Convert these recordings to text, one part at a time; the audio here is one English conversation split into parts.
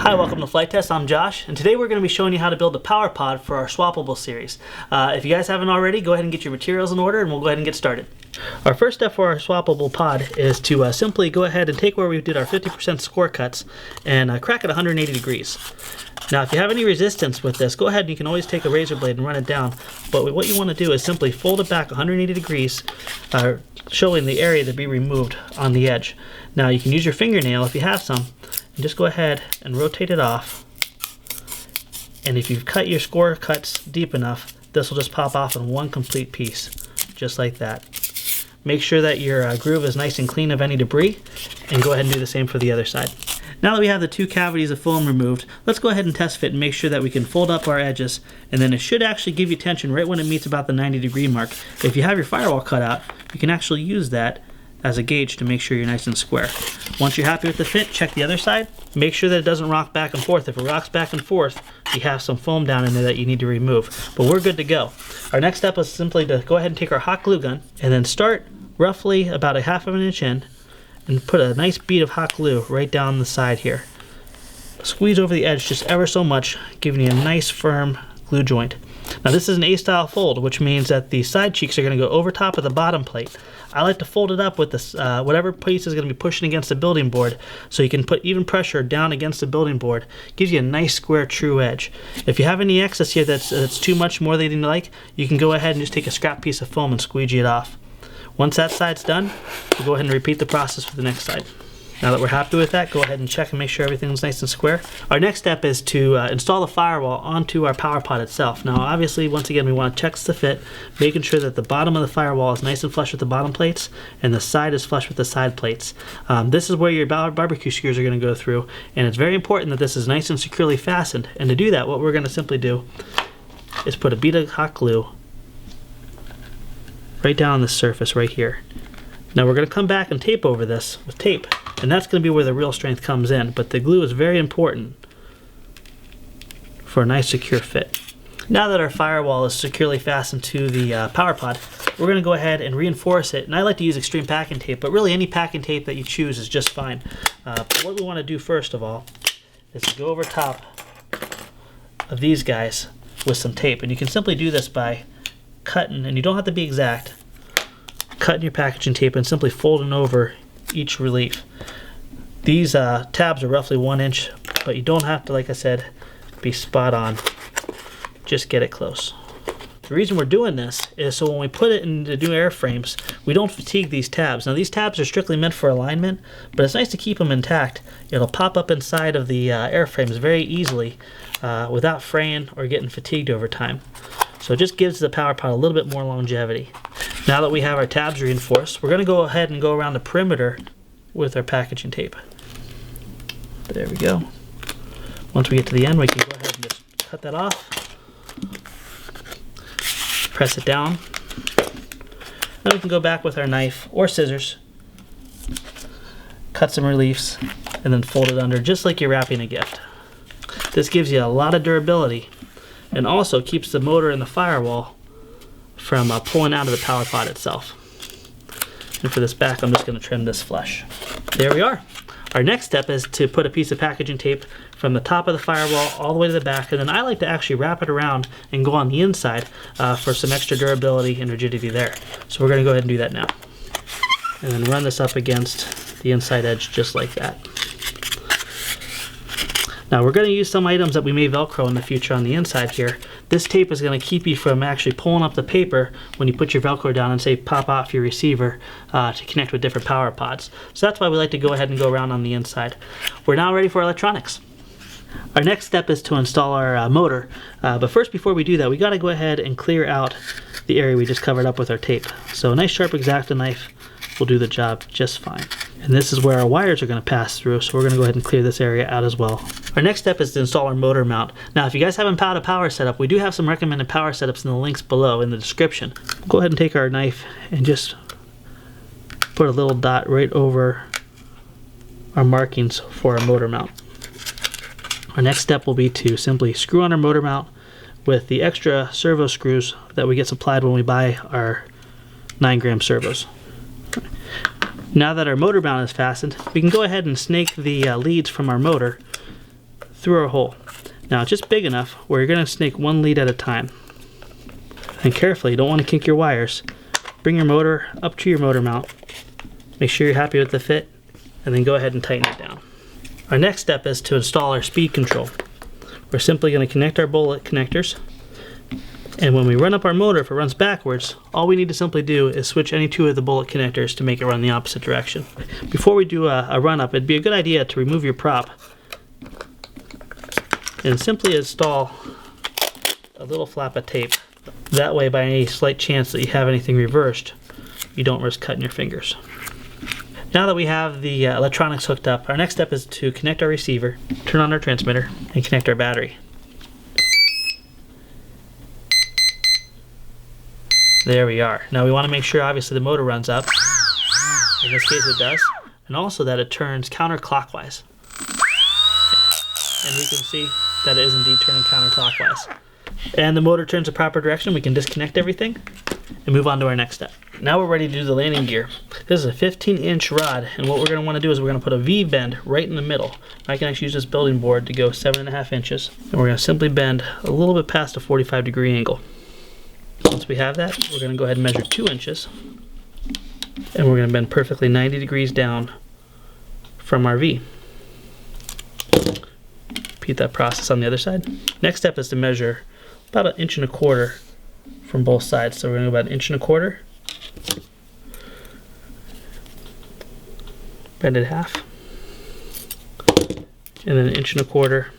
Hi, welcome to Flight Test. I'm Josh, and today we're going to be showing you how to build a power pod for our swappable series. If you guys haven't already, go ahead and get your materials in order and we'll go ahead and get started. Our first step for our swappable pod is to simply go ahead and take where we did our 50% score cuts and crack it 180 degrees. Now if you have any resistance with this, go ahead and you can always take a razor blade and run it down, but what you want to do is simply fold it back 180 degrees, showing the area to be removed on the edge. Now you can use your fingernail if you have some, and just go ahead and rotate it off, and if you've cut your score cuts deep enough, this will just pop off in one complete piece, just like that. Make sure that your groove is nice and clean of any debris, and go ahead and do the same for the other side. Now that we have the two cavities of foam removed, let's go ahead and test fit and make sure that we can fold up our edges, and then it should actually give you tension right when it meets about the 90-degree mark. If you have your firewall cut out, you can actually use that as a gauge to make sure you're nice and square. Once you're happy with the fit, check the other side. Make sure that it doesn't rock back and forth. If it rocks back and forth, you have some foam down in there that you need to remove. But we're good to go. Our next step is simply to go ahead and take our hot glue gun and then start roughly about a half of an inch in and put a nice bead of hot glue right down the side here. Squeeze over the edge just ever so much, giving you a nice firm glue joint. Now this is an A-style fold, which means that the side cheeks are going to go over top of the bottom plate. I like to fold it up with this, whatever piece is going to be pushing against the building board, so you can put even pressure down against the building board. Gives you a nice square true edge. If you have any excess here that's too much more than you like, you can go ahead and just take a scrap piece of foam and squeegee it off. Once that side's done, we'll go ahead and repeat the process for the next side. Now that we're happy with that, go ahead and check and make sure everything's nice and square. Our next step is to install the firewall onto our power pod itself. Now obviously, once again, we want to check the fit, making sure that the bottom of the firewall is nice and flush with the bottom plates and the side is flush with the side plates. This is where your barbecue skewers are going to go through, and it's very important that this is nice and securely fastened. And to do that, what we're going to simply do is put a bead of hot glue right down on the surface right here. Now we're going to come back and tape over this with tape, and that's going to be where the real strength comes in, but the glue is very important for a nice secure fit. Now that our firewall is securely fastened to the power pod, we're going to go ahead and reinforce it, and I like to use extreme packing tape, but really any packing tape that you choose is just fine. But what we want to do first of all is to go over top of these guys with some tape, and you can simply do this by cutting, and you don't have to be exact, cutting your packaging tape and simply folding over each relief. These tabs are roughly 1 inch, but you don't have to, like I said, be spot on. Just get it close. The reason we're doing this is so when we put it into new airframes, we don't fatigue these tabs. Now these tabs are strictly meant for alignment, but it's nice to keep them intact. It'll pop up inside of the airframes very easily without fraying or getting fatigued over time. So it just gives the power pod a little bit more longevity. Now that we have our tabs reinforced, we're going to go ahead and go around the perimeter with our packaging tape. There we go. Once we get to the end, we can go ahead and just cut that off. Press it down. Then we can go back with our knife or scissors, cut some reliefs, and then fold it under just like you're wrapping a gift. This gives you a lot of durability and also keeps the motor and the firewall from pulling out of the power pod itself. And for this back, I'm just going to trim this flush. There we are. Our next step is to put a piece of packaging tape from the top of the firewall all the way to the back, and then I like to actually wrap it around and go on the inside for some extra durability and rigidity there. So we're going to go ahead and do that now. And then run this up against the inside edge just like that. Now we're going to use some items that we may Velcro in the future on the inside here. This tape is going to keep you from actually pulling up the paper when you put your Velcro down and say pop off your receiver to connect with different power pods. So that's why we like to go ahead and go around on the inside. We're now ready for electronics. Our next step is to install our motor, but first before we do that, we got to go ahead and clear out the area we just covered up with our tape. So a nice sharp X-Acto knife will do the job just fine. And this is where our wires are going to pass through, so we're going to go ahead and clear this area out as well. Our next step is to install our motor mount. Now if you guys haven't found a power setup, we do have some recommended power setups in the links below in the description. Go ahead and take our knife and just put a little dot right over our markings for our motor mount. Our next step will be to simply screw on our motor mount with the extra servo screws that we get supplied when we buy our 9-gram servos. Now that our motor mount is fastened, we can go ahead and snake the leads from our motor through our hole. Now it's just big enough where you're going to snake one lead at a time. And carefully, you don't want to kink your wires. Bring your motor up to your motor mount. Make sure you're happy with the fit, and then go ahead and tighten it down. Our next step is to install our speed control. We're simply going to connect our bullet connectors, and when we run up our motor, if it runs backwards, all we need to simply do is switch any two of the bullet connectors to make it run the opposite direction. Before we do a run up, it'd be a good idea to remove your prop and simply install a little flap of tape. That way, by any slight chance that you have anything reversed, you don't risk cutting your fingers. Now that we have the electronics hooked up, our next step is to connect our receiver, turn on our transmitter, and connect our battery. There we are. Now we want to make sure, obviously, the motor runs up. In this case it does. And also that it turns counterclockwise. And we can see that it is indeed turning counterclockwise. And the motor turns the proper direction. We can disconnect everything and move on to our next step. Now we're ready to do the landing gear. This is a 15-inch rod, and what we're going to want to do is we're going to put a V-bend right in the middle. I can actually use this building board to go 7.5 inches, and we're going to simply bend a little bit past a 45-degree angle. Once we have that, we're going to go ahead and measure 2 inches, and we're going to bend perfectly 90 degrees down from our V. Repeat that process on the other side. Next step is to measure about 1.25 inches from both sides. So we're going to go about 1.25 inches. Bend it half. And then 1.25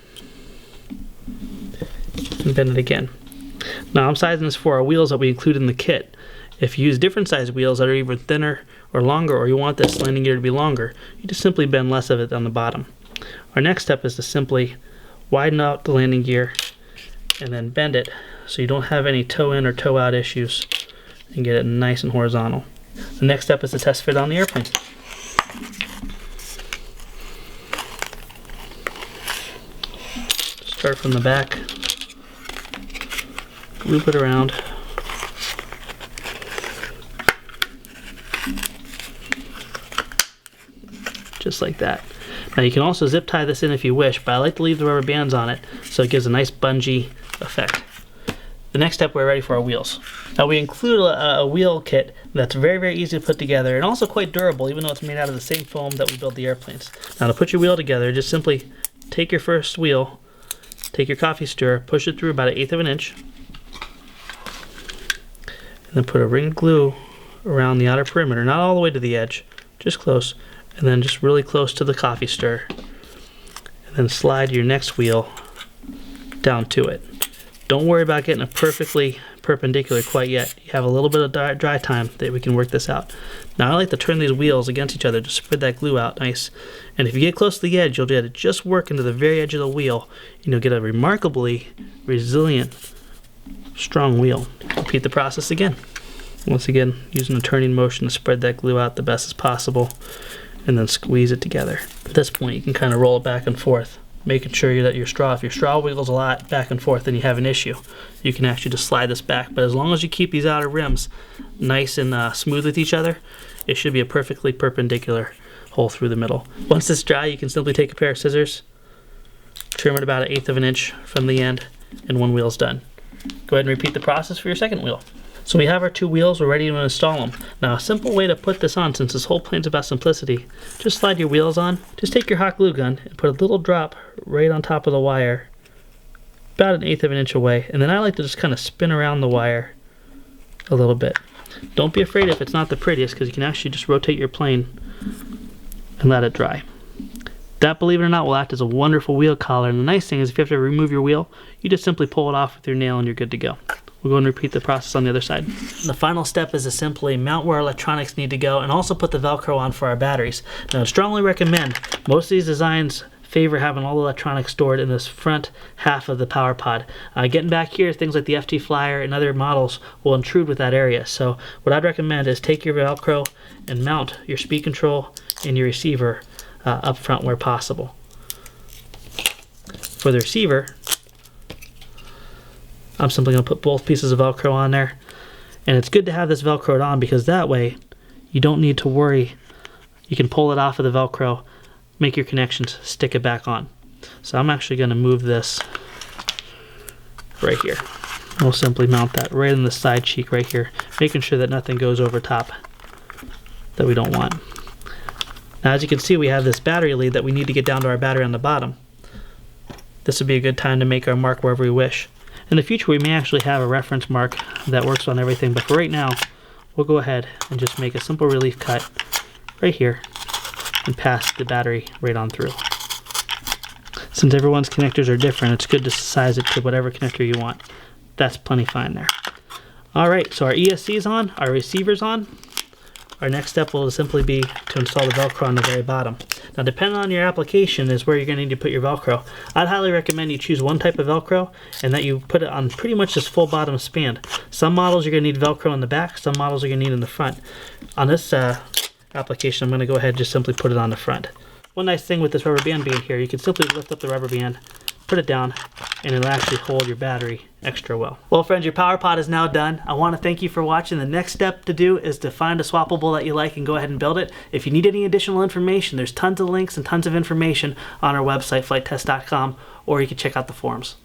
inches. And bend it again. Now I'm sizing this for our wheels that we include in the kit. If you use different size wheels that are either thinner or longer, or you want this landing gear to be longer, you just simply bend less of it on the bottom. Our next step is to simply widen out the landing gear and then bend it so you don't have any toe in or toe out issues, and get it nice and horizontal. The next step is to test fit on the airplane. Start from the back, loop it around, just like that. Now you can also zip tie this in if you wish, but I like to leave the rubber bands on it so it gives a nice bungee effect. The next step, we're ready for our wheels. Now we include a wheel kit that's very easy to put together and also quite durable, even though it's made out of the same foam that we build the airplanes. Now to put your wheel together, just simply take your first wheel, take your coffee stirrer, push it through about 1/8 of an inch, and then put a ring of glue around the outer perimeter, not all the way to the edge, just close, and then just really close to the coffee stirrer. And then slide your next wheel down to it. Don't worry about getting it perfectly perpendicular quite yet. You have a little bit of dry time that we can work this out. Now I like to turn these wheels against each other to spread that glue out nice. And if you get close to the edge, you'll be able to just work into the very edge of the wheel, and you'll get a remarkably resilient, strong wheel. Repeat the process again. Once again, using a turning motion to spread that glue out the best as possible, and then squeeze it together. At this point, you can kind of roll it back and forth, making sure that if your straw wiggles a lot back and forth, then you have an issue. You can actually just slide this back, but as long as you keep these outer rims nice and smooth with each other, it should be a perfectly perpendicular hole through the middle. Once it's dry, you can simply take a pair of scissors, trim it about 1/8 of an inch from the end, and one wheel's done. Go ahead and repeat the process for your second wheel. So we have our 2 wheels, we're ready to install them. Now a simple way to put this on, since this whole plane's about simplicity, just slide your wheels on, just take your hot glue gun and put a little drop right on top of the wire, about 1/8 of an inch away, and then I like to just kind of spin around the wire a little bit. Don't be afraid if it's not the prettiest, because you can actually just rotate your plane and let it dry. That, believe it or not, will act as a wonderful wheel collar, and the nice thing is if you have to remove your wheel, you just simply pull it off with your nail and you're good to go. We'll go and repeat the process on the other side. The final step is to simply mount where our electronics need to go and also put the Velcro on for our batteries. Now I strongly recommend, most of these designs favor having all the electronics stored in this front half of the power pod. Getting back here, things like the FT Flyer and other models will intrude with that area. So what I'd recommend is take your Velcro and mount your speed control and your receiver up front where possible. For the receiver, I'm simply going to put both pieces of Velcro on there. And it's good to have this Velcroed on because that way you don't need to worry. You can pull it off of the Velcro, make your connections, stick it back on. So I'm actually going to move this right here. We'll simply mount that right in the side cheek right here, making sure that nothing goes over top that we don't want. Now as you can see, we have this battery lead that we need to get down to our battery on the bottom. This would be a good time to make our mark wherever we wish. In the future we may actually have a reference mark that works on everything, but for right now we'll go ahead and just make a simple relief cut right here and pass the battery right on through. Since everyone's connectors are different, it's good to size it to whatever connector you want. That's plenty fine there. Alright, so our ESC is on, our receiver's on. Our next step will simply be to install the Velcro on the very bottom. Now depending on your application is where you're going to need to put your Velcro. I'd highly recommend you choose one type of Velcro and that you put it on pretty much this full bottom span. Some models you're going to need Velcro in the back, some models you're going to need in the front. On this application I'm going to go ahead and just simply put it on the front. One nice thing with this rubber band being here, you can simply lift up the rubber band, put it down, and it'll actually hold your battery extra well. Well friends, your power pod is now done. I want to thank you for watching. The next step to do is to find a swappable that you like and go ahead and build it. If you need any additional information, there's tons of links and tons of information on our website, flitetest.com, or you can check out the forums.